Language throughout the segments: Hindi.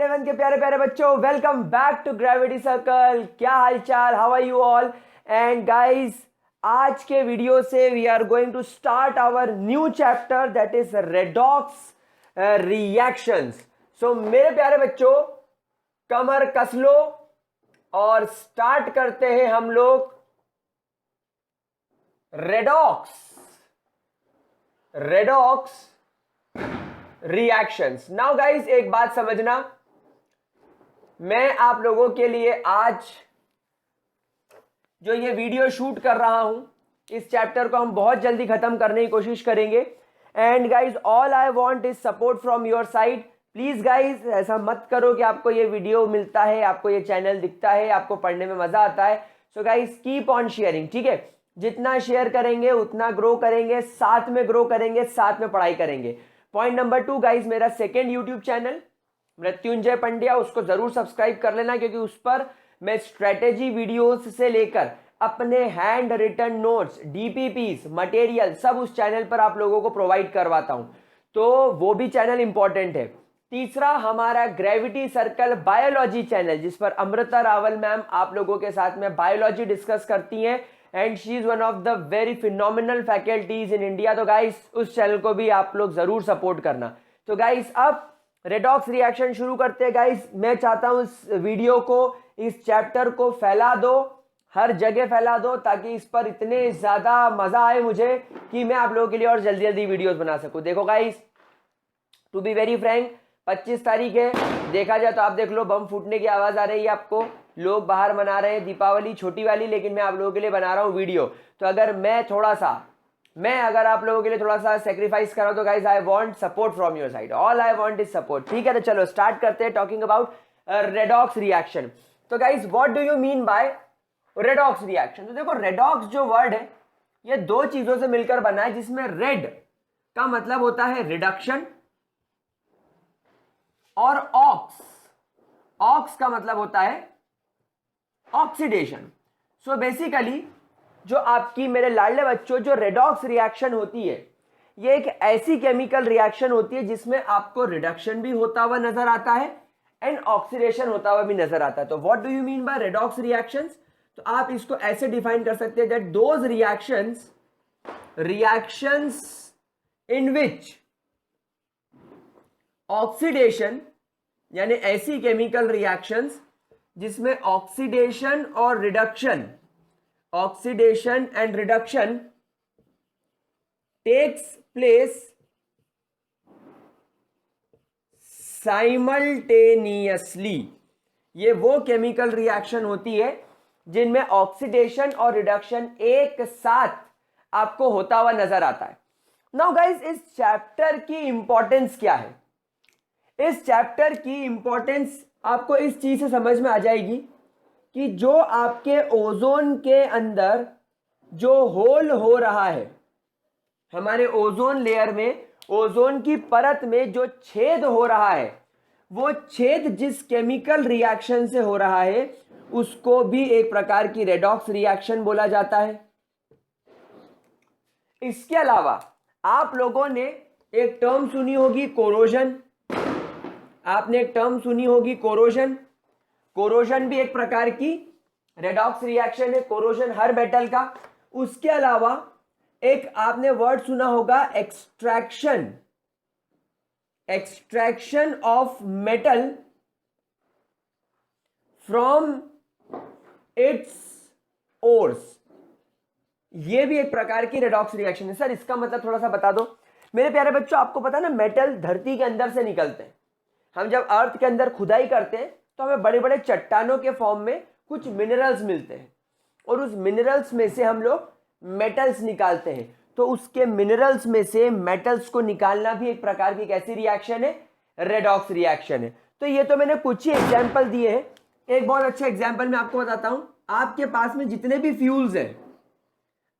11 के प्यारे प्यारे बच्चों, welcome back to Gravity Circle. क्या हालचाल, how are you all? And guys, आज के वीडियो से we are going to start our new chapter that is redox reactions. So मेरे प्यारे बच्चों, कमर कस लो और स्टार्ट करते हैं हम लोग रेडॉक्स रिएक्शंस। नाउ गाइस, एक बात समझना, मैं आप लोगों के लिए आज जो ये वीडियो शूट कर रहा हूं, इस चैप्टर को हम बहुत जल्दी खत्म करने की कोशिश करेंगे। And guys, all I want is support from your side. Please guys, ऐसा मत करो कि आपको ये वीडियो मिलता है, आपको ये चैनल दिखता है, आपको पढ़ने में मजा आता है। So guys, keep on sharing, ठीक है? जितना शेयर करेंगे उतना ग्रो करेंगे, साथ में ग्रो करेंगे, साथ में पढ़ाई करेंगे। पॉइंट नंबर 2 गाइस, मेरा second YouTube channel Mrityunjay Pandya, उसको जरूर सब्सक्राइब कर लेना, क्योंकि उस पर मैं स्ट्रेटेजी वीडियोस से लेकर अपने hand written notes, DPPs, material सब उस चैनल पर आप लोगों को प्रोवाइड करवाता हूं, तो वो भी चैनल इंपॉर्टेंट है। तीसरा, हमारा ग्रेविटी सर्कल बायोलॉजी चैनल, जिस पर अमृता रावल मैम आप लोगों के साथ में बायोलॉजी डिस्कस करती हैं, and she is one of the very phenomenal faculties in India. तो गाइस, उस चैनल को भी आप लोग जरूर सपोर्ट करना। तो गाइस, अब रेडॉक्स रिएक्शन शुरू करते हैं। गाइस, मैं चाहता हूं इस वीडियो को, इस चैप्टर को फैला दो, हर जगह फैला दो, ताकि इस पर इतने ज्यादा मजा आए मुझे कि मैं आप लोगों के लिए और जल्दी जल्दी वीडियोस बना सकूं। देखो guys, to be very frank, 25 तारीख है, देखा जाए तो आप देख लो, बम फूटने की आवाज आ रही है आपको, लोग बाहर मना रहे हैं दीपावली छोटी वाली, लेकिन मैं आप लोगों के लिए बना रहा हूं वीडियो। तो अगर अगर आप लोगों के लिए थोड़ा सा सेक्रीफाइस करा, तो guys I want support from your side, all I want is support, ठीक है? तो चलो स्टार्ट करते हैं टॉकिंग अबाउट रेडॉक्स रिएक्शन। तो guys, what do you mean by redox reaction? तो देखो, रेडॉक्स जो वर्ड है, ये दो चीजों से मिलकर बना है, जिसमें रेड का मतलब होता है रिडक्शन और ऑक्स का मतलब होता है ऑक्सीडेशन। सो बेसिकली जो आपकी, मेरे लाडले बच्चों, जो रेडॉक्स रिएक्शन होती है, ये एक ऐसी केमिकल रिएक्शन होती है जिसमें आपको रिडक्शन भी होता हुआ नजर आता है एंड ऑक्सीडेशन होता हुआ भी नजर आता है। तो what do you mean by redox reactions? तो आप इसको ऐसे डिफाइन कर सकते हैं that those reactions in which oxidation, यानी ऐसी केमिकल रिएक्शंस जिसमें oxidation and reduction takes place simultaneously. ये वो केमिकल रिएक्शन होती है जिनमें ऑक्सीडेशन और रिडक्शन एक साथ आपको होता हुआ नजर आता है। नाउ गाइस, इस चैप्टर की इंपॉर्टेंस क्या है? इस चैप्टर की इंपॉर्टेंस आपको इस चीज से समझ में आ जाएगी कि जो आपके ओजोन के अंदर जो होल हो रहा है, हमारे ओजोन लेयर में, ओजोन की परत में जो छेद हो रहा है, वो छेद जिस केमिकल रिएक्शन से हो रहा है, उसको भी एक प्रकार की रेडॉक्स रिएक्शन बोला जाता है। इसके अलावा आप लोगों ने एक टर्म सुनी होगी, कोरोजन। आपने एक टर्म सुनी होगी, कोरोजन। कोरोजन भी एक प्रकार की रेडॉक्स रिएक्शन है, कोरोजन हर मेटल का। उसके अलावा एक आपने वर्ड सुना होगा, extraction of metal from its ores. ये भी एक प्रकार की रेडॉक्स रिएक्शन है। सर, इसका मतलब थोड़ा सा बता दो। मेरे प्यारे बच्चों, आपको पता है ना, मेटल धरती के अंदर से निकलते हैं। हम जब अर्थ के अंदर खुदाई करते हैं तो हमें बड़े बड़े चट्टानों के फॉर्म में कुछ मिनरल्स मिलते हैं, और उस मिनरल्स में से हम लोग मेटल्स निकालते हैं। तो उसके मिनरल्स में से मेटल्स को निकालना भी एक प्रकार की कैसी रिएक्शन है? रेडॉक्स रिएक्शन है। तो ये तो मैंने कुछ ही एग्जाम्पल दिए हैं। एक बहुत अच्छा एग्जाम्पल मैं आपको बताता हूं। आपके पास में जितने भी फ्यूल्स हैं,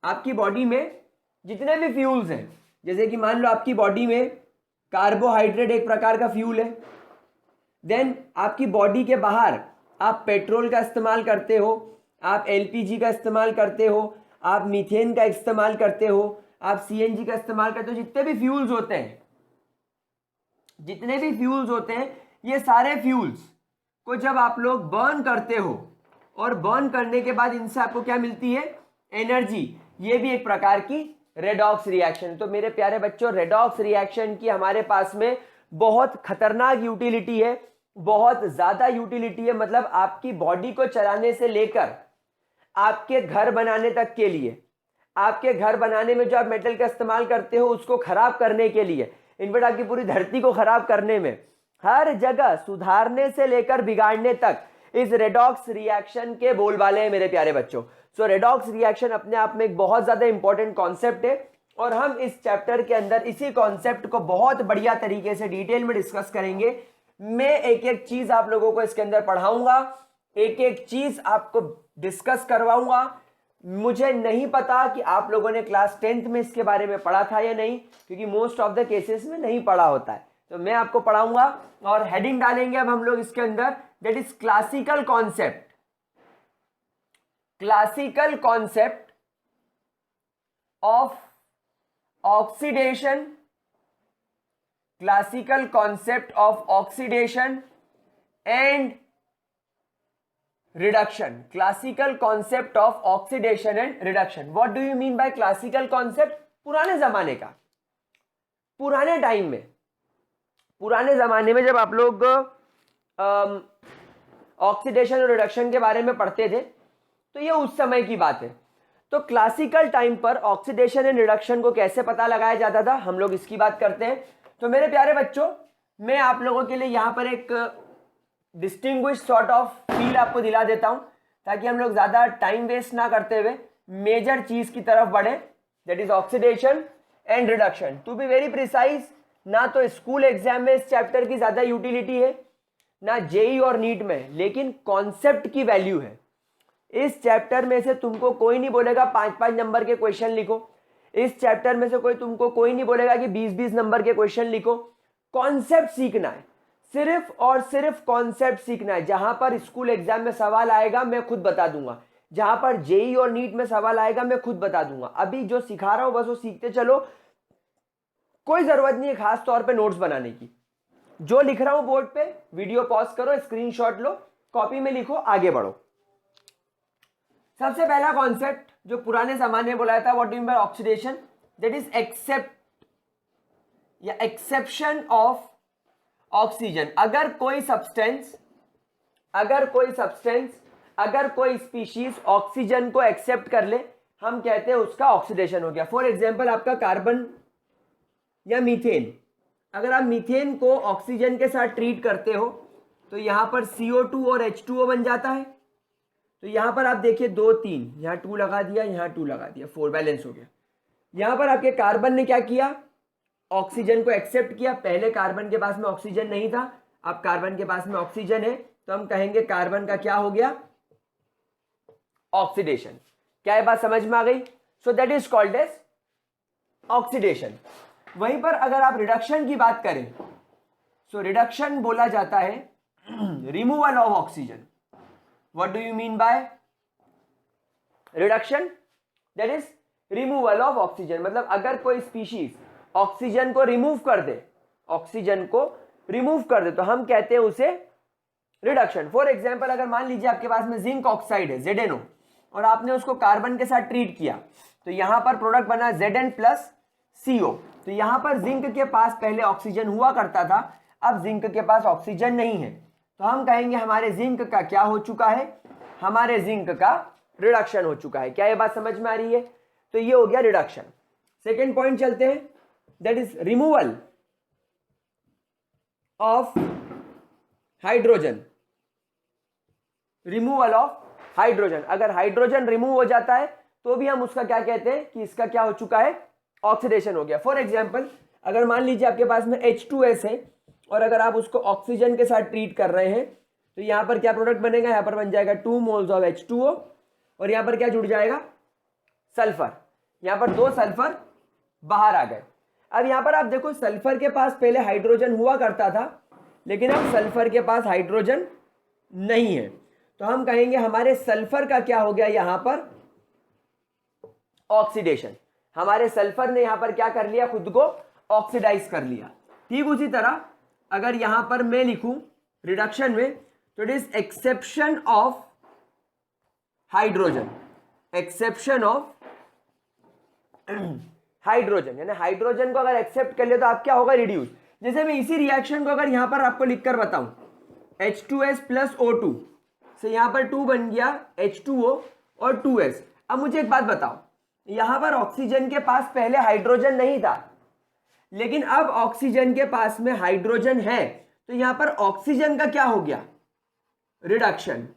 आपकी बॉडी में जितने भी फ्यूल्स हैं, जैसे कि मान लो आपकी बॉडी में कार्बोहाइड्रेट एक प्रकार का फ्यूल है, देन आपकी बॉडी के बाहर आप पेट्रोल का इस्तेमाल करते हो, आप एलपीजी का इस्तेमाल करते हो, आप मीथेन का इस्तेमाल करते हो, आप सीएनजी का इस्तेमाल करते हो। जितने भी फ्यूल्स होते हैं, ये सारे फ्यूल्स को जब आप लोग बर्न करते हो और बर्न करने के बाद इनसे आपको क्या मिलती है, एनर्जी, ये भी एक प्रकार की रेडॉक्स रिएक्शन। तो मेरे प्यारे बच्चों, रेडॉक्स रिएक्शन की हमारे पास में बहुत खतरनाक यूटिलिटी है, बहुत ज्यादा यूटिलिटी है। मतलब आपकी बॉडी को चलाने से लेकर आपके घर बनाने तक के लिए, आपके घर बनाने में जो आप मेटल का इस्तेमाल करते हो उसको खराब करने के लिए, इनफैक्ट आपकी पूरी धरती को खराब करने में, हर जगह सुधारने से लेकर बिगाड़ने तक इस रेडॉक्स रिएक्शन के बोलबाले हैं मेरे प्यारे बच्चों। सो रेडॉक्स रिएक्शन अपने आप में एक बहुत ज्यादा इंपॉर्टेंट कॉन्सेप्ट है और हम इस चैप्टर के अंदर इसी कॉन्सेप्ट को बहुत बढ़िया तरीके से डिटेल में डिस्कस करेंगे। मैं एक एक चीज आप लोगों को इसके अंदर पढ़ाऊंगा, एक एक चीज आपको डिस्कस करवाऊंगा। मुझे नहीं पता कि आप लोगों ने क्लास 10th में इसके बारे में पढ़ा था या नहीं, क्योंकि मोस्ट ऑफ द केसेस में नहीं पढ़ा होता है। तो मैं आपको पढ़ाऊंगा और हेडिंग डालेंगे अब हम लोग इसके अंदर, that is classical concept, classical concept of oxidation, classical concept of oxidation and reduction, classical concept of oxidation and reduction. What do you mean bye classical concept? पुराने जमाने का, पुराने टाइम में, पुराने जमाने में जब आप लोग ऑक्सीडेशन और रिडक्शन के बारे में पढ़ते थे तो ये उस समय की बात है। तो क्लासिकल टाइम पर ऑक्सीडेशन एंड रिडक्शन को कैसे पता लगाया जाता था, हम लोग इसकी बात करते हैं। तो मेरे प्यारे बच्चों, मैं आप लोगों के लिए यहां पर एक डिस्टिंग्विश सॉर्ट ऑफ फील आपको दिला देता हूं, ताकि हम लोग ज्यादा टाइम वेस्ट ना करते हुए मेजर चीज की तरफ बढ़े, that is oxidation and reduction. To be very precise, ना तो स्कूल एग्जाम में इस चैप्टर की ज्यादा यूटिलिटी है, ना जेई और नीट में, लेकिन कॉन्सेप्ट की वैल्यू है। इस चैप्टर में से तुमको कोई नहीं बोलेगा 5-5 नंबर के क्वेश्चन लिखो, इस चैप्टर में से तुमको कोई नहीं बोलेगा कि 20-20 नंबर के क्वेश्चन लिखो। कॉन्सेप्ट सीखना है, सिर्फ और सिर्फ कॉन्सेप्ट सीखना है। जहां पर स्कूल एग्जाम में सवाल आएगा मैं खुद बता दूंगा, जहां पर जेई और नीट में सवाल आएगा मैं खुद बता दूंगा। अभी जो सिखा रहा हूं बस वो सीखते चलो, कोई जरूरत नहीं है खास तौर पे नोट्स बनाने की। जो लिख रहा हूं बोर्ड पे, वीडियो पॉज करो, स्क्रीनशॉट लो, कॉपी में लिखो, आगे बढ़ो। सबसे पहला कॉन्सेप्ट जो पुराने जमाने में बोला था, what do you mean by oxidation, that is accept या एक्सेप्शन ऑफ ऑक्सीजन। अगर कोई सब्सटेंस, अगर कोई स्पीशीज ऑक्सीजन को एक्सेप्ट कर ले, हम कहते हैं उसका ऑक्सीडेशन हो गया। फॉर एग्जाम्पल आपका कार्बन या मीथेन, अगर आप मीथेन को ऑक्सीजन के साथ ट्रीट करते हो तो यहां पर CO2 और H2O बन जाता है। तो यहां पर आप देखिए 2 3, यहां 2 लगा दिया, यहां 2 लगा दिया, 4 बैलेंस हो गया। यहां पर आपके कार्बन ने क्या किया, ऑक्सीजन को एक्सेप्ट किया। पहले कार्बन के पास में ऑक्सीजन नहीं था, अब कार्बन के पास में ऑक्सीजन है, तो हम कहेंगे कार्बन का क्या हो गया, ऑक्सीडेशन। क्या ये बात समझ में आ गई? So that is called as oxidation. वहीं पर अगर आप रिडक्शन की बात करें, सो रिडक्शन बोला जाता है removal of oxygen. What do you mean by reduction? That is removal of oxygen. मतलब अगर कोई स्पीशीज ऑक्सीजन को रिमूव कर दे, ऑक्सीजन को रिमूव कर दे, तो हम कहते हैं उसे रिडक्शन। फॉर एग्जाम्पल अगर मान लीजिए आपके पास में जिंक ऑक्साइड है ZnO, और आपने उसको कार्बन के साथ ट्रीट किया, तो यहां पर प्रोडक्ट बना Zn प्लस CO। तो यहां पर जिंक के पास पहले ऑक्सीजन हुआ करता था, अब जिंक के पास ऑक्सीजन नहीं है, तो हम कहेंगे हमारे जिंक का क्या हो चुका है, हमारे जिंक का रिडक्शन हो चुका है। क्या ये बात समझ में आ रही है? तो ये हो गया रिडक्शन। सेकेंड पॉइंट चलते हैं, that is removal of hydrogen. Removal of hydrogen, अगर हाइड्रोजन रिमूव हो जाता है तो भी हम उसका क्या कहते हैं कि इसका क्या हो चुका है, ऑक्सीडेशन हो गया। फॉर एग्जाम्पल अगर मान लीजिए आपके पास में H2S है और अगर आप उसको ऑक्सीजन के साथ ट्रीट कर रहे हैं, तो यहां पर क्या प्रोडक्ट बनेगा, यहां पर बन जाएगा 2 मोल्स ऑफ H2O, और यहां पर क्या जुड़ जाएगा, सल्फर। यहां पर 2 सल्फर बाहर आ गए। अब यहां पर आप देखो, सल्फर के पास पहले हाइड्रोजन हुआ करता था, लेकिन अब सल्फर के पास हाइड्रोजन नहीं है, तो हम कहेंगे हमारे सल्फर का क्या हो गया, यहां पर ऑक्सीडेशन। हमारे सल्फर ने यहां पर क्या कर लिया, खुद को ऑक्सीडाइज कर लिया। ठीक उसी तरह अगर यहां पर मैं लिखूं रिडक्शन में, तो it is exception of hydrogen, exception of hydrogen, यानी हाइड्रोजन को अगर एक्सेप्ट कर लिया तो आप क्या होगा, रिड्यूस। जैसे मैं इसी रिएक्शन को अगर यहां पर आपको लिखकर बताऊं, H2S प्लस O2 से यहां पर 2 बन गया H2O और 2S। अब मुझे एक बात बताओ, यहां पर ऑक्सीजन के पास पहले हाइड्रोजन नहीं था, लेकिन अब ऑक्सीजन के पास में हाइड्रोजन है, तो यहां पर ऑक्सीजन का क्या हो गया, रिडक्शन।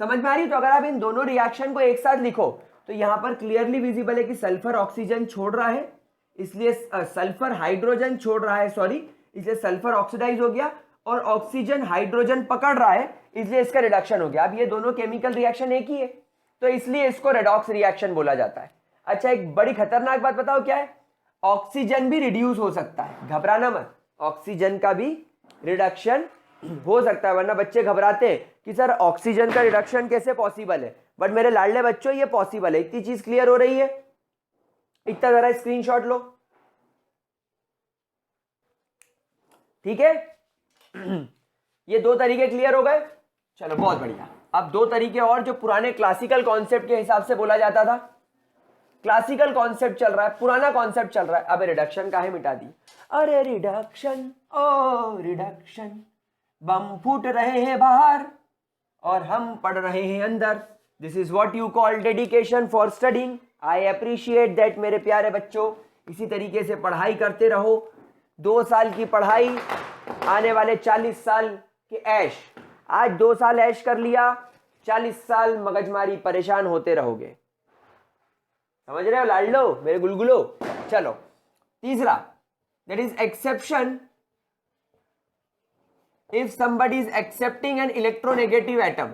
समझ में आ रही? तो अगर आप इन दोनों रिएक्शन को एक साथ लिखो तो यहां पर क्लियरली विजिबल है कि सल्फर ऑक्सीजन छोड़ रहा है, इसलिए सल्फर हाइड्रोजन छोड़ रहा है, सॉरी, इसलिए सल्फर ऑक्सीडाइज हो गया, और ऑक्सीजन हाइड्रोजन पकड़ रहा है, इसलिए इसका रिडक्शन हो गया। अब ये दोनों केमिकल रिएक्शन एक ही है, तो इसलिए इसको रेडॉक्स रिएक्शन बोला जाता है। अच्छा, एक बड़ी खतरनाक बात बताओ क्या है, ऑक्सीजन भी रिड्यूस हो सकता है, घबराना मत, ऑक्सीजन का भी रिडक्शन हो सकता है। वरना बच्चे घबराते हैं कि सर ऑक्सीजन का रिडक्शन कैसे पॉसिबल है, बट मेरे लाडले बच्चों ये पॉसिबल है। इतनी चीज क्लियर हो रही है? इतना जरा स्क्रीनशॉट लो, ठीक है। ये दो तरीके क्लियर हो गए, चलो बहुत बढ़िया। अब दो तरीके और जो पुराने क्लासिकल कॉन्सेप्ट के हिसाब से बोला जाता था, क्लासिकल कॉन्सेप्ट चल रहा है, पुराना कॉन्सेप्ट चल रहा है। अब रिडक्शन काहे मिटा दी, अरे रिडक्शन, ओ रिडक्शन, बम फूट रहे हैं बाहर और हम पढ़ रहे हैं अंदर। This is what you call dedication for studying. I appreciate that मेरे प्यारे बच्चों, इसी तरीके से पढ़ाई करते रहो। 2 साल की पढ़ाई, आने वाले 40 साल के ऐश। आज 2 साल ऐश कर लिया, 40 साल मगजमारी, परेशान होते रहोगे। समझ रहे हो लाडलो, मेरे गुलगुलो? चलो तीसरा, that is exception if somebody is accepting an electronegative atom,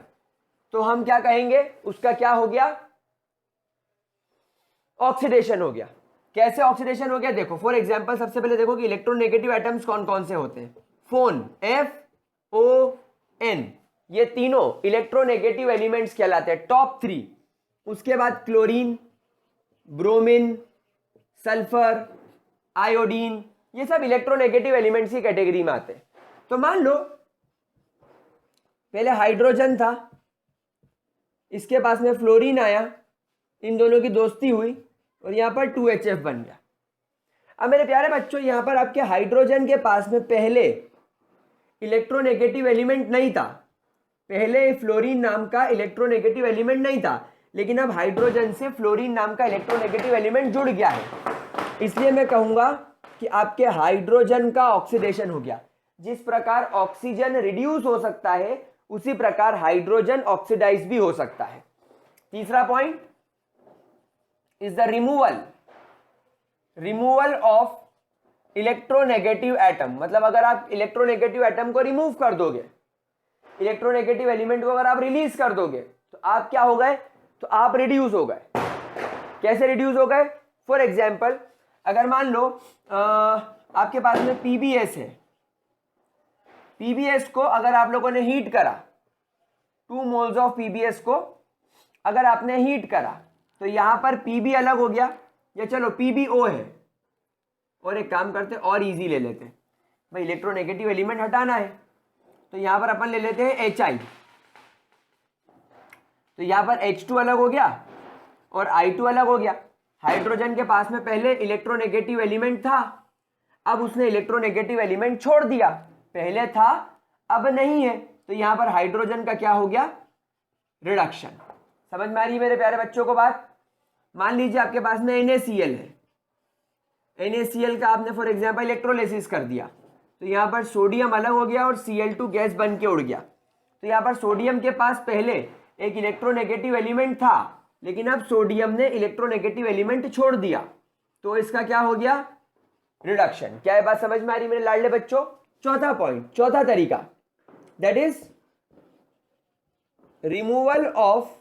तो हम क्या कहेंगे, उसका क्या हो गया, ऑक्सीडेशन हो गया। कैसे ऑक्सीडेशन हो गया, देखो फॉर एग्जांपल सबसे पहले देखो कि इलेक्ट्रोनेगेटिव एटम्स कौन कौन से होते हैं। फोन, FON, ये तीनों इलेक्ट्रोनेगेटिव एलिमेंट्स कहलाते हैं, टॉप 3। उसके बाद क्लोरीन, ब्रोमीन, सल्फर, आयोडीन, ये सब इलेक्ट्रोनेगेटिव एलिमेंट्स की कैटेगरी में आते हैं। तो मान लो पहले हाइड्रोजन था, इसके पास में फ्लोरीन आया, इन दोनों की दोस्ती हुई और यहां पर 2HF बन गया। अब मेरे प्यारे बच्चों, यहां पर आपके हाइड्रोजन के पास में पहले इलेक्ट्रोनेगेटिव एलिमेंट नहीं था, पहले फ्लोरीन नाम का इलेक्ट्रोनेगेटिव एलिमेंट नहीं था, लेकिन अब हाइड्रोजन से फ्लोरीन नाम का इलेक्ट्रोनेगेटिव एलिमेंट जुड़ गया है। इसलिए मैं कहूंगा कि आपके हाइड्रोजन का ऑक्सीडेशन हो गया। जिस प्रकार ऑक्सीजन रिड्यूस हो सकता है, उसी प्रकार हाइड्रोजन ऑक्सीडाइज भी हो सकता है। तीसरा point is the removal of electronegative atom. मतलब अगर आप इलेक्ट्रोनेगेटिव एटम को रिमूव कर दोगे, इलेक्ट्रोनेगेटिव एलिमेंट को अगर आप रिलीज कर दोगे, तो आप क्या हो गए, तो आप रिड्यूस हो गए। कैसे रिड्यूस हो गए? फॉर एग्जाम्पल, अगर मान लो आपके पास में PbS है, PbS को अगर आप लोगों ने हीट करा, 2 मोल्स ऑफ PbS को अगर आपने हीट करा, तो यहां पर Pb अलग हो गया, या चलो PbO है, और एक काम करते हैं और इजी ले लेते हैं भाई, इलेक्ट्रोनेगेटिव एलिमेंट हटाना है, तो यहां पर अपन ले लेते हैं HI। तो यहां पर H2 अलग हो गया और I2 अलग हो गया। हाइड्रोजन के पास में पहले इलेक्ट्रोनेगेटिव एलिमेंट था, अब उसने इलेक्ट्रोनेगेटिव एलिमेंट छोड़ दिया, पहले था अब नहीं है, तो यहां पर हाइड्रोजन का क्या हो गया, रिडक्शन। समझ में आ रही है मेरे प्यारे बच्चों को बात? मान लीजिए आपके पास में NaCl है, NaCl का आपने फॉर एग्जांपल इलेक्ट्रोलिसिस कर दिया, तो यहां पर सोडियम अलग हो गया और Cl2 गैस बन के उड़ गया। तो यहां पर सोडियम के पास पहले एक इलेक्ट्रोनेगेटिव एलिमेंट था, लेकिन अब सोडियम ने इलेक्ट्रोनेगेटिव एलिमेंट छोड़ दिया, तो इसका क्या हो गया, रिडक्शन। क्या ये बात समझ में आ रही मेरे लाडले बच्चों? चौथा पॉइंट, चौथा तरीका, that is removal of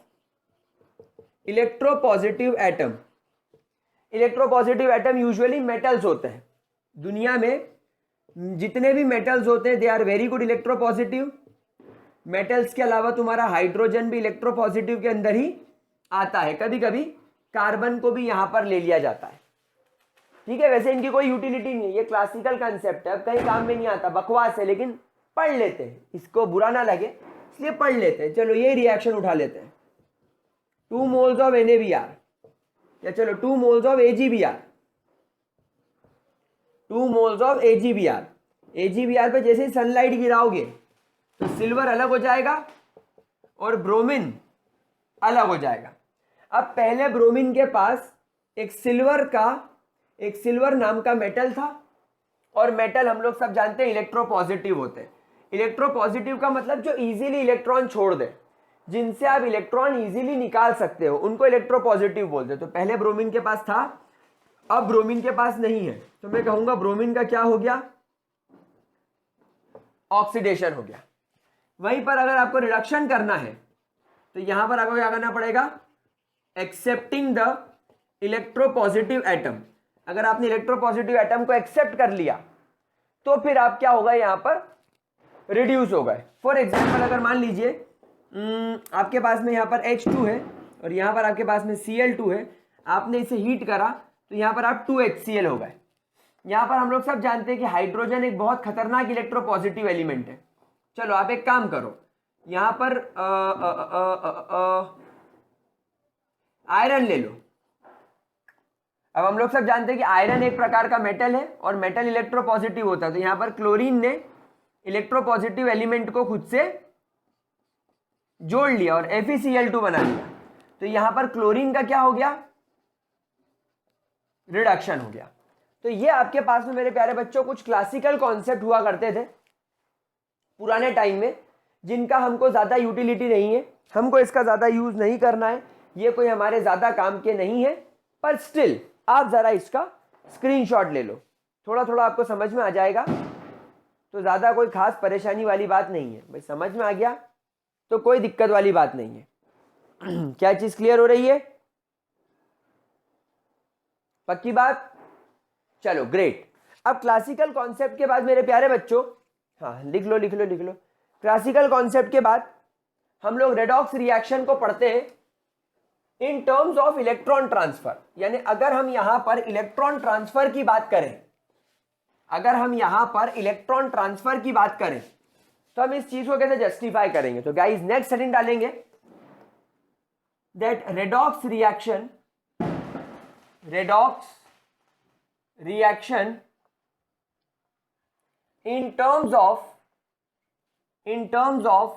electropositive atom. Electropositive atom usually metals होते हैं। दुनिया में जितने भी मेटल्स होते हैं, they are very good electropositive. Metals के अलावा तुम्हारा हाइड्रोजन भी इलेक्ट्रोपॉजिटिव के अंदर ही आता है, कभी कभी कार्बन को भी यहां पर ले लिया जाता है, ठीक है। वैसे इनकी कोई यूटिलिटी नहीं है, ये क्लासिकल कंसेप्ट है, अब कहीं काम में नहीं आता, बकवास है, लेकिन पढ़ लेते हैं, इसको बुरा ना लगे इसलिए पढ़ लेते हैं। चलो ये रिएक्शन उठा लेते हैं, 2 moles ऑफ NaBr, या चलो 2 moles of AgBr, 2 moles of AgBr। AgBr पे जैसे ही सनलाइट गिराओगे तो सिल्वर अलग हो जाएगा और ब्रोमीन अलग हो जाएगा। अब पहले ब्रोमीन के पास एक सिल्वर नाम का मेटल था, और मेटल हम लोग सब जानते हैं इलेक्ट्रोपॉजिटिव होते हैं। इलेक्ट्रोपॉजिटिव का मतलब जो इजीली इलेक्ट्रॉन छोड़ दे, जिनसे आप इलेक्ट्रॉन इजीली निकाल सकते हो, उनको इलेक्ट्रोपॉजिटिव बोलते हैं। तो पहले ब्रोमीन के पास था, अब ब्रोमीन के पास नहीं है, तो मैं कहूंगा ब्रोमीन का क्या हो गया, ऑक्सीडेशन हो गया। वहीं पर अगर आपको रिडक्शन करना है तो यहां पर आपको क्या करना पड़ेगा, एक्सेप्टिंग द इलेक्ट्रोपॉजिटिव एटम। अगर आपने इलेक्ट्रोपॉजिटिव एटम को एक्सेप्ट कर लिया तो फिर आप क्या होगा, यहां पर रिड्यूस हो गए। फॉर एग्जाम्पल अगर मान लीजिए आपके पास में यहां पर H2 है और यहां पर आपके पास में Cl2 है, आपने इसे हीट करा तो यहां पर आप 2HCl हो गए। यहां पर हम लोग सब जानते हैं कि हाइड्रोजन एक बहुत खतरनाक इलेक्ट्रोपॉजिटिव एलिमेंट है। चलो आप एक काम करो, यहां पर आयरन ले लो। अब हम लोग सब जानते हैं कि आयरन एक प्रकार का मेटल है और मेटल इलेक्ट्रोपॉजिटिव होता है। तो यहां पर क्लोरीन ने इलेक्ट्रोपॉजिटिव एलिमेंट को खुद से जोड़ लिया और FeCl2 बना लिया। तो यहां पर क्लोरीन का क्या हो गया, रिडक्शन हो गया। तो ये आपके पास में मेरे प्यारे बच्चों कुछ क्लासिकल कॉन्सेप्ट हुआ करते थे पुराने टाइम में, जिनका हमको ज्यादा यूटिलिटी नहीं है, हमको इसका ज्यादा यूज नहीं करना है, ये कोई हमारे ज्यादा काम के नहीं है। पर स्टिल आप जरा इसका स्क्रीनशॉट ले लो, थोड़ा थोड़ा आपको समझ में आ जाएगा, तो ज्यादा कोई खास परेशानी वाली बात नहीं है। भाई समझ में आ गया तो कोई दिक्कत वाली बात नहीं है। क्या चीज क्लियर हो रही है, पक्की बात? चलो ग्रेट। अब क्लासिकल कॉन्सेप्ट के बाद मेरे प्यारे बच्चों, हाँ लिख लो लिख लो लिख लो, क्लासिकल कॉन्सेप्ट के बाद हम लोग रेडॉक्स रिएक्शन को पढ़ते हैं in terms of electron transfer. यानी अगर हम यहां पर इलेक्ट्रॉन ट्रांसफर की बात करें, अगर हम यहां पर इलेक्ट्रॉन ट्रांसफर की बात करें तो हम इस चीज को कैसे जस्टिफाई करेंगे। तो गाइस नेक्स्ट हेडिंग डालेंगे that redox reaction in terms of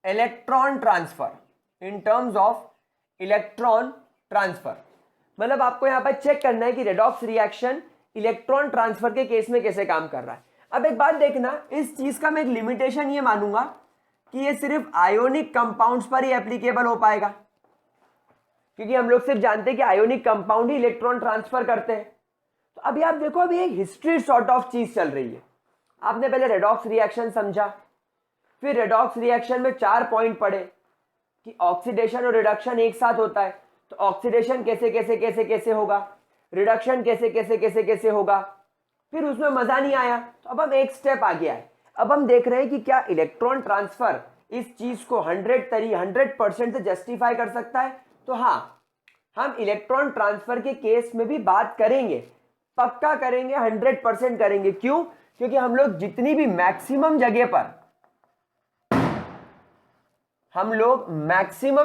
electron transfer, in terms of electron transfer। मतलब आपको यहां पर चेक करना है कि रेडॉक्स रिएक्शन इलेक्ट्रॉन ट्रांसफर के केस में कैसे काम कर रहा है। अब एक बात देखना, इस चीज का मैं एक लिमिटेशन ये मानूंगा कि ये सिर्फ आयोनिक कंपाउंड्स पर ही एप्लीकेबल हो पाएगा, क्योंकि हम लोग सिर्फ जानते हैं कि आयोनिक कंपाउंड ही इलेक्ट्रॉन ट्रांसफर करते हैं। तो अभी आप देखो, अभी एक हिस्ट्री सॉर्ट ऑफ चीज चल रही है। आपने पहले रेडॉक्स रिएक्शन समझा, फिर रेडॉक्स रिएक्शन में 4 पॉइंट पढ़े कि ऑक्सीडेशन और रिडक्शन एक साथ होता है, तो ऑक्सीडेशन कैसे कैसे कैसे कैसे होगा, रिडक्शन कैसे कैसे कैसे कैसे होगा, फिर उसमें मजा नहीं आया। तो अब हम एक स्टेप आगे आए, अब हम देख रहे हैं कि क्या इलेक्ट्रॉन ट्रांसफर इस चीज को 100% से जस्टिफाई कर सकता है। तो हाँ, हम इलेक्ट्रॉन ट्रांसफर के केस में भी बात करेंगे, पक्का करेंगे, 100% करेंगे। क्यों? क्योंकि हम लोग जितनी भी मैक्सिमम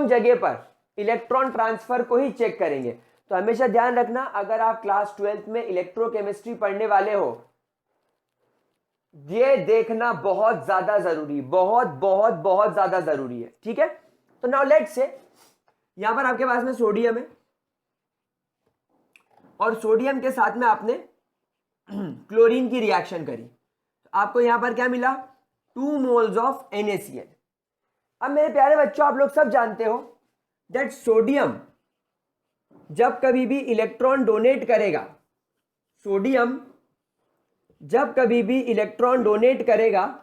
जगह पर इलेक्ट्रॉन ट्रांसफर को ही चेक करेंगे। तो हमेशा ध्यान रखना, अगर आप क्लास 12th में इलेक्ट्रोकेमिस्ट्री पढ़ने वाले हो, ये देखना बहुत ज्यादा जरूरी, बहुत बहुत बहुत ज्यादा जरूरी है। ठीक है, तो नाउ लेट्स से यहां पर आपके पास में सोडियम है और सोडियम के साथ में आपने क्लोरीन की रिएक्शन करी, तो आपको यहां पर क्या मिला, 2 moles ऑफ NaCl। अब मेरे प्यारे बच्चों, आप लोग सब जानते हो दैट सोडियम जब कभी भी इलेक्ट्रॉन डोनेट करेगा, सोडियम जब कभी भी इलेक्ट्रॉन डोनेट करेगा,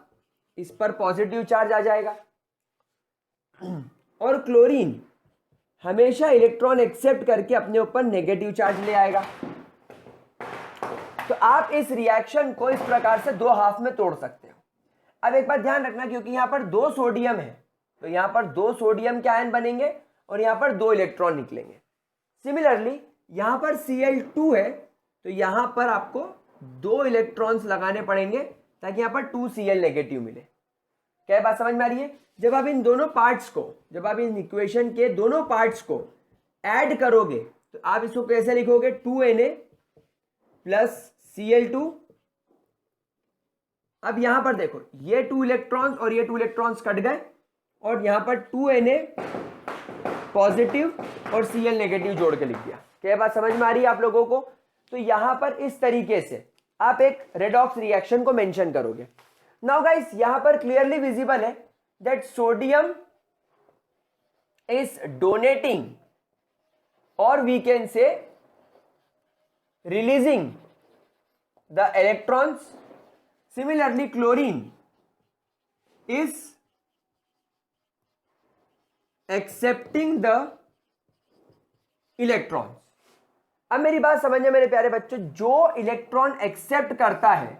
इस पर पॉजिटिव चार्ज आ जाएगा, और क्लोरीन हमेशा इलेक्ट्रॉन एक्सेप्ट करके अपने ऊपर नेगेटिव चार्ज ले आएगा। तो आप इस रिएक्शन को इस प्रकार से 2 हाफ में तोड़ सकते हो। अब एक बात ध्यान रखना, क्योंकि यहां पर 2 सोडियम है, तो यहां पर 2 सोडियम के आयन बनेंगे और यहां पर 2 इलेक्ट्रॉन निकलेंगे। सिमिलरली यहां पर Cl2 है, तो यहां पर आपको 2 इलेक्ट्रॉन्स लगाने पड़ेंगे ताकि यहाँ पर 2Cl नेगेटिव मिले। क्या बात समझ में आ रही है? जब आप इन दोनों पार्ट्स को, जब आप इन इक्वेशन के दोनों पार्ट्स को ऐड करोगे तो आप इसको कैसे लिखोगे? 2Na plus Cl2। अब यहां पर देखो, ये 2 इलेक्ट्रॉन्स और ये 2 इलेक्ट्रॉन्स कट गए और यहां पर 2Na पॉजिटिव और Cl नेगेटिव जोड़ के लिख दिया। क्या बात समझ में आ रही है आप लोगों को? तो यहां पर इस तरीके से आप एक रेडॉक्स रिएक्शन को मेंशन करोगे। नाउ गाइस, यहां पर क्लियरली विजिबल है दैट सोडियम इज डोनेटिंग और we can say releasing the electrons. Similarly chlorine is accepting the electrons. अब मेरी बात समझिए मेरे प्यारे बच्चों, जो इलेक्ट्रॉन एक्सेप्ट करता है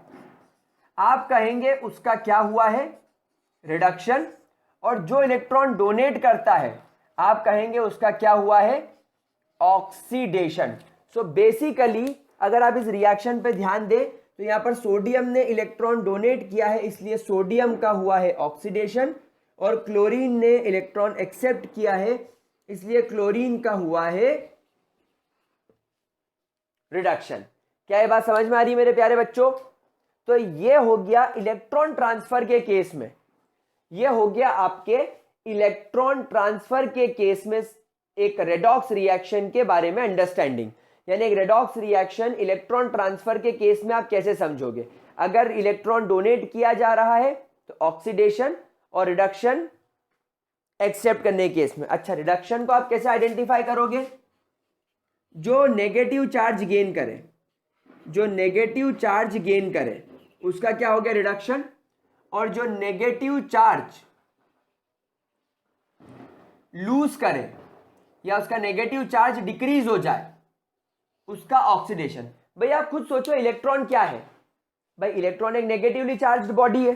आप कहेंगे उसका क्या हुआ है? रिडक्शन। और जो इलेक्ट्रॉन डोनेट करता है आप कहेंगे उसका क्या हुआ है? ऑक्सीडेशन। सो बेसिकली अगर आप इस रिएक्शन पे ध्यान दें तो यहां पर सोडियम ने इलेक्ट्रॉन डोनेट किया है, इसलिए सोडियम का हुआ है ऑक्सीडेशन, और क्लोरीन ने इलेक्ट्रॉन एक्सेप्ट किया है, इसलिए क्लोरीन का हुआ है रिडक्शन। क्या ये बात समझ में आ रही है मेरे प्यारे बच्चों? तो ये हो गया इलेक्ट्रॉन ट्रांसफर के केस में, ये हो गया आपके इलेक्ट्रॉन ट्रांसफर के केस में एक रेडॉक्स रिएक्शन के बारे में अंडरस्टैंडिंग। यानी एक रेडॉक्स रिएक्शन इलेक्ट्रॉन ट्रांसफर के केस में आप कैसे समझोगे? अगर इलेक्ट्रॉन डोनेट किया जा रहा है तो ऑक्सीडेशन, और रिडक्शन एक्सेप्ट करने के केस में। अच्छा, रिडक्शन को आप कैसे आइडेंटिफाई करोगे? जो नेगेटिव चार्ज गेन करे, जो नेगेटिव चार्ज गेन करे उसका क्या हो गया? रिडक्शन। और जो नेगेटिव चार्ज लूज करे या उसका नेगेटिव चार्ज डिक्रीज हो जाए उसका ऑक्सीडेशन। भाई आप खुद सोचो, इलेक्ट्रॉन क्या है? भाई इलेक्ट्रॉन एक नेगेटिवली चार्ज्ड बॉडी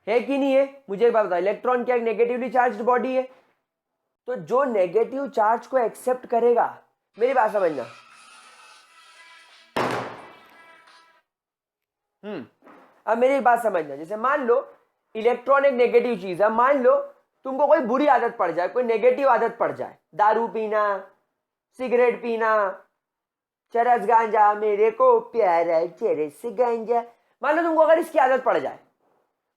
है कि नहीं है? मुझे एक बात बताओ, इलेक्ट्रॉन क्या एक नेगेटिवली चार्ज्ड बॉडी है? तो जो नेगेटिव चार्ज को एक्सेप्ट करेगा, मेरी बात समझना, अब मेरी बात समझना, जैसे मान लो इलेक्ट्रॉन एक नेगेटिव चीज है, मान लो तुमको कोई बुरी आदत पड़ जाए, कोई नेगेटिव आदत पड़ जाए, दारू पीना, सिगरेट पीना, चरस गांजा, मेरे को प्यार है चरस गांजा, मान लो तुमको अगर इसकी आदत पड़ जाए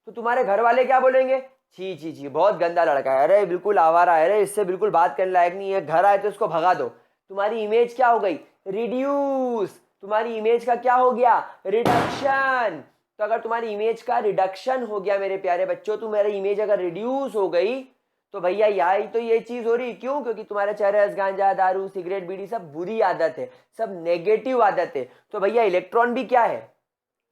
तो तुम्हारे घर वाले क्या बोलेंगे? छी छी छी, बहुत गंदा लड़का है, अरे बिल्कुल आवारा है, अरे इससे बिल्कुल बात करने लायक नहीं है, घर आए तो इसको भगा दो। तुम्हारी इमेज क्या हो गई? रिड्यूस। तुम्हारी इमेज का क्या हो गया? रिडक्शन। तो अगर तुम्हारी इमेज का रिडक्शन हो गया मेरे प्यारे बच्चों, तुम्हारी इमेज अगर रिड्यूस हो गई तो भैया यही तो ये चीज हो रही। क्यों? क्योंकि तुम्हारा चरस गांजा दारू सिगरेट बीड़ी सब बुरी आदत है, सब नेगेटिव आदत है। तो भैया इलेक्ट्रॉन भी क्या है?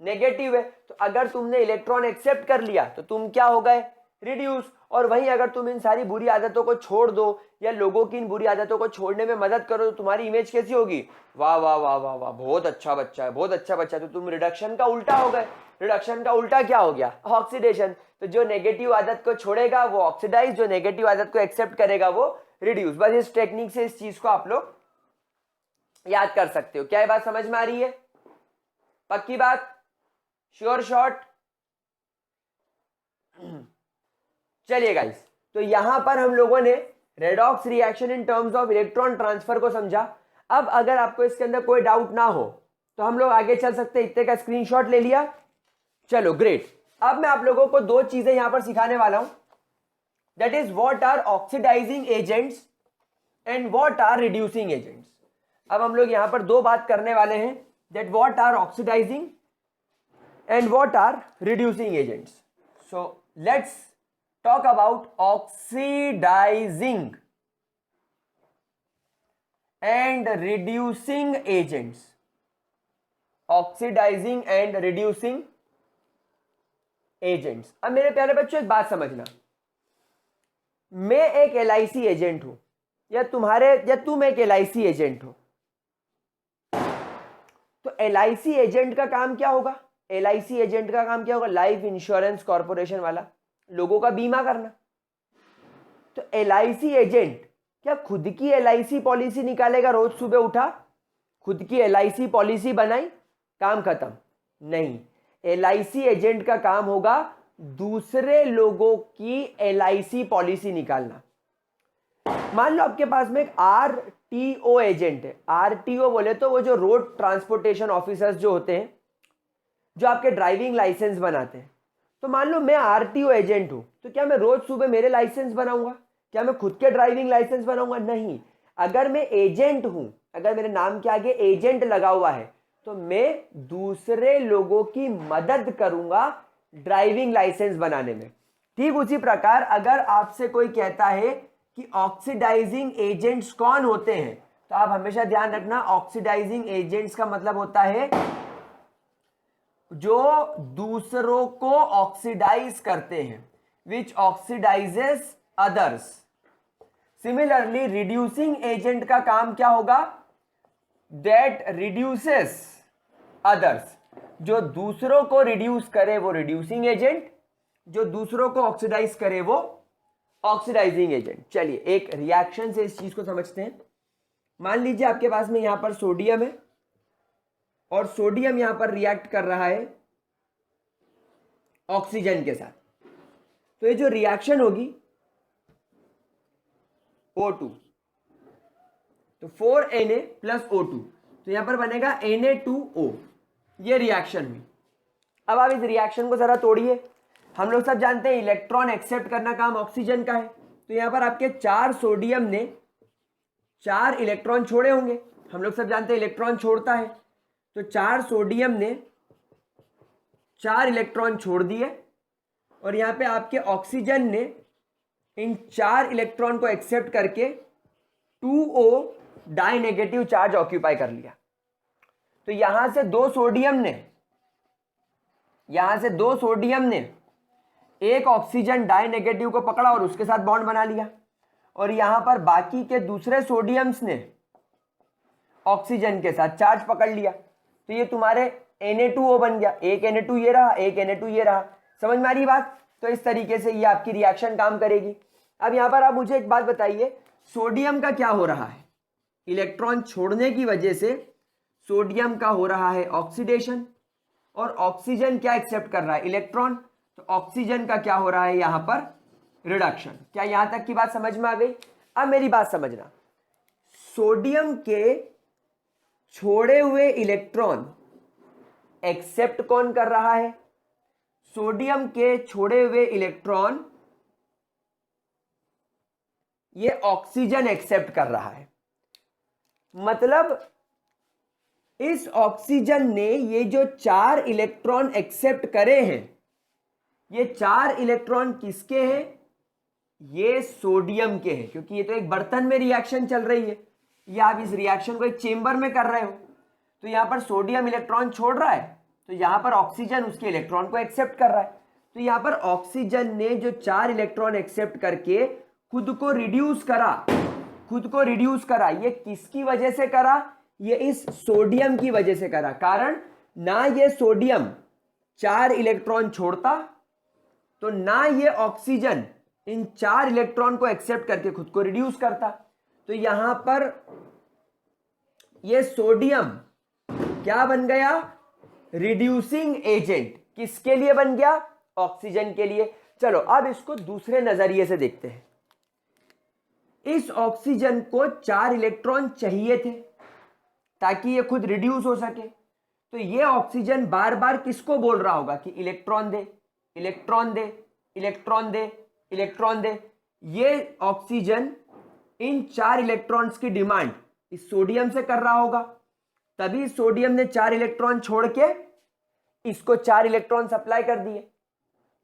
नेगेटिव है। तो अगर तुमने इलेक्ट्रॉन एक्सेप्ट कर लिया तो तुम क्या हो गए? रिड्यूस। और वहीं अगर तुम इन सारी बुरी आदतों को छोड़ दो या लोगों की इन बुरी आदतों को छोड़ने में मदद करो तो तुम्हारी इमेज कैसी होगी? वाह वाह वाह वाह वाह, बहुत अच्छा बच्चा है, बहुत अच्छा बच्चा है। तो तुम रिडक्शन का उल्टा हो गए। रिडक्शन का उल्टा क्या हो गया? ऑक्सीडेशन। तो जो नेगेटिव आदत को छोड़ेगा वो ऑक्सीडाइज, जो नेगेटिव आदत को एक्सेप्ट करेगा वो रिड्यूस। बस इस टेक्निक से इस चीज को आप लोग याद कर सकते हो। क्या ये बात समझ में आ रही है? पक्की बात? Sure shot? चलिए गाइस, तो यहां पर हम लोगों ने redox reaction in terms of electron transfer को समझा। अब अगर आपको इसके अंदर कोई डाउट ना हो तो हम लोग आगे चल सकते हैं। इतने का स्क्रीनशॉट ले लिया? चलो ग्रेट। अब मैं आप लोगों को दो चीजें यहां पर सिखाने वाला हूं, that is what are oxidizing agents and what are reducing agents. अब हम लोग यहां पर दो बात करने वाले हैं, that what are oxidizing and what are reducing agents. So let's talk about oxidizing and reducing agents. Oxidizing and reducing agents. अब मेरे प्यारे बच्चों एक बात समझना, मैं एक LIC एजेंट हूं या तुम एक LIC एजेंट हो, तो LIC एजेंट का काम क्या होगा? LIC एजेंट का काम क्या होगा? लाइफ इंश्योरेंस कॉर्पोरेशन वाला, लोगों का बीमा करना। तो LIC एजेंट क्या खुद की LIC पॉलिसी निकालेगा? रोज सुबह उठा, खुद की LIC पॉलिसी बनाई, काम खत्म। नहीं, LIC एजेंट का काम होगा दूसरे लोगों की LIC पॉलिसी निकालना। मान लो आपके पास में एक RTO एजेंट है। RTO बोले तो वो जो रोड ट्रांसपोर्टेशन ऑफिसर्स जो होते हैं, जो आपके ड्राइविंग लाइसेंस बनाते हैं। तो मान लो मैं RTO एजेंट हूं, तो क्या मैं रोज सुबह मेरे लाइसेंस बनाऊंगा? क्या मैं खुद के ड्राइविंग लाइसेंस बनाऊंगा? नहीं। अगर मैं एजेंट हूं, अगर मेरे नाम के आगे एजेंट लगा हुआ है, तो मैं दूसरे लोगों की मदद करूंगा ड्राइविंग लाइसेंस बनाने में। ठीक उसी प्रकार अगर आपसे कोई कहता है कि ऑक्सीडाइजिंग एजेंट्स कौन होते हैं, तो आप हमेशा ध्यान रखना, ऑक्सीडाइजिंग एजेंट्स का मतलब होता है जो दूसरों को ऑक्सीडाइज करते हैं, which oxidises others. Similarly reducing agent का काम क्या होगा? That reduces others. जो दूसरों को रिड्यूस करे वो रिड्यूसिंग एजेंट, जो दूसरों को ऑक्सीडाइज करे वो ऑक्सीडाइजिंग एजेंट। चलिए एक रिएक्शन से इस चीज को समझते हैं। मान लीजिए आपके पास में यहां पर सोडियम है और सोडियम यहां पर रिएक्ट कर रहा है ऑक्सीजन के साथ। तो ये जो रिएक्शन होगी O2, तो 4Na प्लस O2, तो यहां पर बनेगा Na2O। ये रिएक्शन हुई। अब आप इस रिएक्शन को जरा तोड़िए। हम लोग सब जानते हैं इलेक्ट्रॉन एक्सेप्ट करना काम ऑक्सीजन का है। तो यहां पर आपके 4 सोडियम ने 4 इलेक्ट्रॉन छोड़े होंगे। हम लोग सब जानते हैं इलेक्ट्रॉन छोड़ता है। तो 4 सोडियम ने 4 इलेक्ट्रॉन छोड़ दिए और यहां पे आपके ऑक्सीजन ने इन 4 इलेक्ट्रॉन को एक्सेप्ट करके 2O die negative charge occupy कर लिया। तो यहां से दो सोडियम ने एक ऑक्सीजन डाई नेगेटिव को पकड़ा और उसके साथ बॉन्ड बना लिया, और यहां पर बाकी के दूसरे सोडियम्स ने ऑक्सीजन के साथ चार्ज पकड़ लिया। तो ये तुम्हारे Na2O बन गया। एक Na2 ये रहा, एक Na2 ये रहा। समझ में आ रही बात? तो इस तरीके से ये आपकी रिएक्शन काम करेगी। अब यहां पर आप मुझे एक बात बताइए, सोडियम का क्या हो रहा है? इलेक्ट्रॉन छोड़ने की वजह से सोडियम का हो रहा है ऑक्सीडेशन, और ऑक्सीजन क्या एक्सेप्ट कर रहा है? इलेक्ट्रॉन। तो ऑक्सीजन का क्या हो रहा है यहां पर? रिडक्शन। क्या यहां तक की बात समझ में आ गई? अब मेरी बात समझना, सोडियम के छोड़े हुए इलेक्ट्रॉन एक्सेप्ट कौन कर रहा है? सोडियम के छोड़े हुए इलेक्ट्रॉन ये ऑक्सीजन एक्सेप्ट कर रहा है। मतलब इस ऑक्सीजन ने ये जो 4 इलेक्ट्रॉन एक्सेप्ट करे हैं, ये 4 इलेक्ट्रॉन किसके हैं? ये सोडियम के हैं, क्योंकि ये तो एक बर्तन में रिएक्शन चल रही है, या आप इस रिएक्शन को एक चेंबर में कर रहे हो। तो यहां पर सोडियम इलेक्ट्रॉन छोड़ रहा है, तो यहां पर ऑक्सीजन उसके इलेक्ट्रॉन को एक्सेप्ट कर रहा है। तो यहां पर ऑक्सीजन ने जो 4 इलेक्ट्रॉन एक्सेप्ट करके खुद को रिड्यूस करा, ये किसकी वजह से करा? ये इस सोडियम की वजह से करा। कारण ना ये सोडियम 4 इलेक्ट्रॉन छोड़ता, तो ना ये ऑक्सीजन इन 4 इलेक्ट्रॉन को एक्सेप्ट करके खुद को रिड्यूस करता। तो यहां पर ये सोडियम क्या बन गया? Reducing agent. किसके लिए बन गया? ऑक्सीजन के लिए। चलो अब इसको दूसरे नजरिए से देखते हैं। इस ऑक्सीजन को 4 इलेक्ट्रॉन चाहिए थे ताकि ये खुद रिड्यूस हो सके। तो ये ऑक्सीजन बार बार किसको बोल रहा होगा कि इलेक्ट्रॉन दे, इलेक्ट्रॉन दे, इलेक्ट्रॉन दे, इलेक्ट्रॉन दे। ये ऑक्सीजन इन 4 इलेक्ट्रॉन्स की डिमांड इस सोडियम से कर रहा होगा, तभी सोडियम ने 4 इलेक्ट्रॉन छोड़ के इसको 4 इलेक्ट्रॉन सप्लाई कर दिए।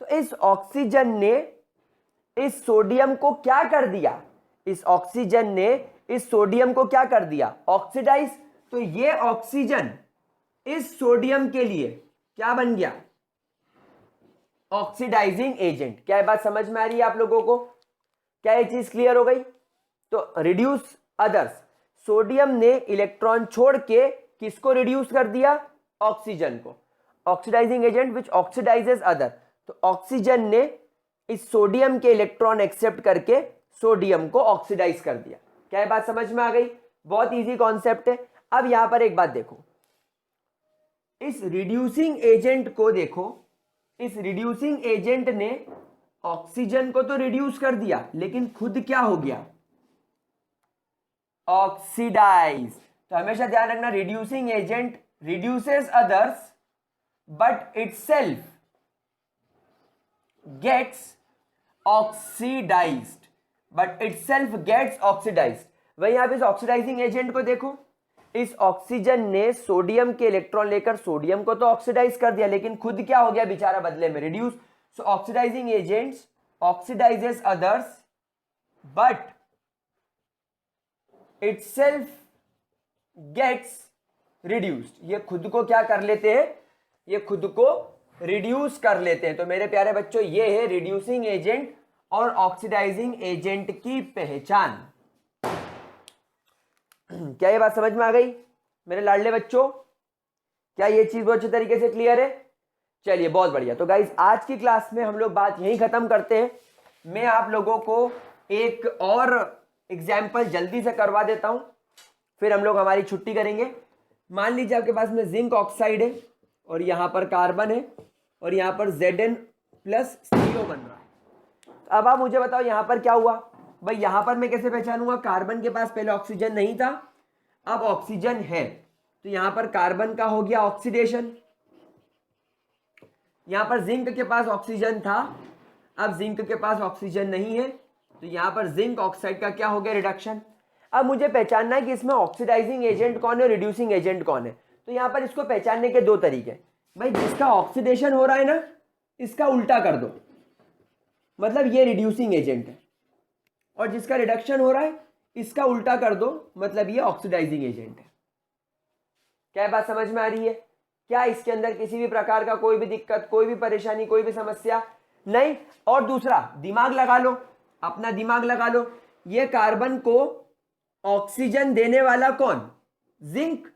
तो इस ऑक्सीजन ने इस सोडियम को क्या कर दिया? इस ऑक्सीजन ने इस सोडियम को क्या कर दिया? ऑक्सीडाइज। तो ये ऑक्सीजन इस सोडियम के लिए क्या बन गया? Oxidizing agent. क्या ये बात समझ में आ रही है आप लोगों को? क्या ये चीज क्लियर हो गई? तो रिड्यूस अदर्स, सोडियम ने इलेक्ट्रॉन छोड़ के किसको रिड्यूस कर दिया? ऑक्सीजन को। Oxidizing agent which oxidizes other. तो ऑक्सीजन ने इस सोडियम के इलेक्ट्रॉन एक्सेप्ट करके सोडियम को ऑक्सीडाइज कर दिया। क्या ये बात समझ में आ गई? बहुत इजी कॉन्सेप्ट है। अब यहां पर एक बात देखो, इस रिड्यूसिंग एजेंट को देखो, इस रिड्यूसिंग एजेंट ने ऑक्सीजन को तो रिड्यूस कर दिया, लेकिन खुद क्या हो गया? ऑक्सीडाइज। तो हमेशा ध्यान रखना, reducing agent reduces others but itself gets oxidized, but itself gets oxidized. वहीं आप इस ऑक्सीडाइजिंग एजेंट को देखो, इस ऑक्सीजन ने सोडियम के इलेक्ट्रॉन लेकर सोडियम को तो ऑक्सीडाइज कर दिया, लेकिन खुद क्या हो गया बेचारा बदले में? Reduce. So oxidizing agents oxidizes others but itself gets reduced. ये खुद को क्या कर लेते हैं? ये खुद को रिड्यूस कर लेते हैं। तो मेरे प्यारे बच्चों, ये है रिड्यूसिंग एजेंट और ऑक्सीडाइजिंग एजेंट की पहचान। क्या ये बात समझ में आ गई मेरे लाडले बच्चों? क्या ये चीज बहुत अच्छे तरीके से क्लियर है? चलिए, बहुत बढ़िया। तो गाइज, आज की क्लास में हम लोग बात यही खत्म करते हैं। मैं आप लोगों को एक और एग्जाम्पल जल्दी से करवा देता हूं, फिर हम लोग हमारी छुट्टी करेंगे। मान लीजिए आपके पास में जिंक ऑक्साइड है और यहां पर कार्बन है और यहां पर Zn+CO बन रहा है। अब आप मुझे बताओ यहां पर क्या हुआ भाई? यहां पर मैं कैसे पहचानूंगा? कार्बन के पास पहले ऑक्सीजन नहीं था, अब ऑक्सीजन है, तो यहां पर कार्बन का हो गया ऑक्सीडेशन। यहां पर जिंक के पास ऑक्सीजन था, अब जिंक के पास ऑक्सीजन नहीं है, तो यहां पर जिंक ऑक्साइड का क्या हो गया? रिडक्शन। अब मुझे पहचानना है कि इसमें ऑक्सीडाइजिंग एजेंट कौन है, रिड्यूसिंग एजेंट कौन है। तो यहां पर इसको पहचानने के दो तरीके भाई। जिसका ऑक्सीडेशन हो रहा है ना, इसका उल्टा कर दो, मतलब ये रिड्यूसिंग एजेंट है, और जिसका रिडक्शन हो रहा है इसका उल्टा कर दो, मतलब ये ऑक्सीडाइजिंग एजेंट है। क्या बात समझ में आ रही है? क्या इसके अंदर किसी भी प्रकार का कोई भी दिक्कत, कोई भी परेशानी, कोई भी समस्या नहीं? और दूसरा, दिमाग लगा लो, अपना दिमाग लगा लो। ये कार्बन को ऑक्सीजन देने वाला कौन? जिंक,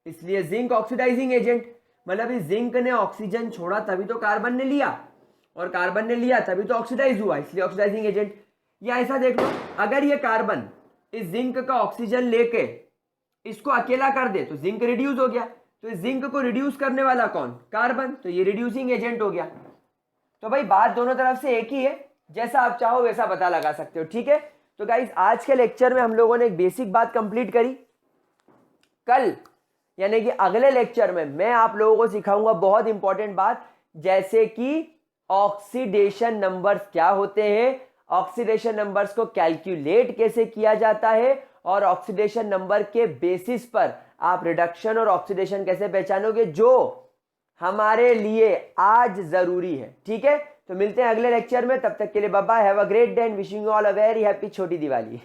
इसलिए जिंक ऑक्सीडाइजिंग एजेंट। मतलब इस जिंक ने ऑक्सीजन छोड़ा तभी तो कार्बन ने लिया, और कार्बन ने लिया तभी तो ऑक्सीडाइज हुआ, इसलिए ऑक्सीडाइजिंग एजेंट। या ऐसा देख लो, अगर ये कार्बन इस जिंक का ऑक्सीजन लेके इसको अकेला कर दे तो जिंक रिड्यूस हो गया, तो इस जिंक को रिड्यूस करने वाला कौन? कार्बन, तो ये रिड्यूसिंग एजेंट हो गया। तो भाई बात दोनों तरफ से एक ही है, जैसा आप चाहो वैसा पता लगा सकते हो, ठीक है। तो गाइज, आज के लेक्चर में हम लोगों ने एक बेसिक बात कंप्लीट करी। कल यानी कि अगले लेक्चर में मैं आप लोगों को सिखाऊंगा बहुत इंपॉर्टेंट बात, जैसे कि ऑक्सीडेशन नंबर्स क्या होते हैं, ऑक्सीडेशन नंबर्स को कैलकुलेट कैसे किया जाता है, और ऑक्सीडेशन नंबर के बेसिस पर आप रिडक्शन और ऑक्सीडेशन कैसे पहचानोगे, जो हमारे लिए आज जरूरी है, ठीक है। तो मिलते हैं अगले लेक्चर में, तब तक के लिए bye bye, have a great day and wishing you all a very happy Chhoti Diwali.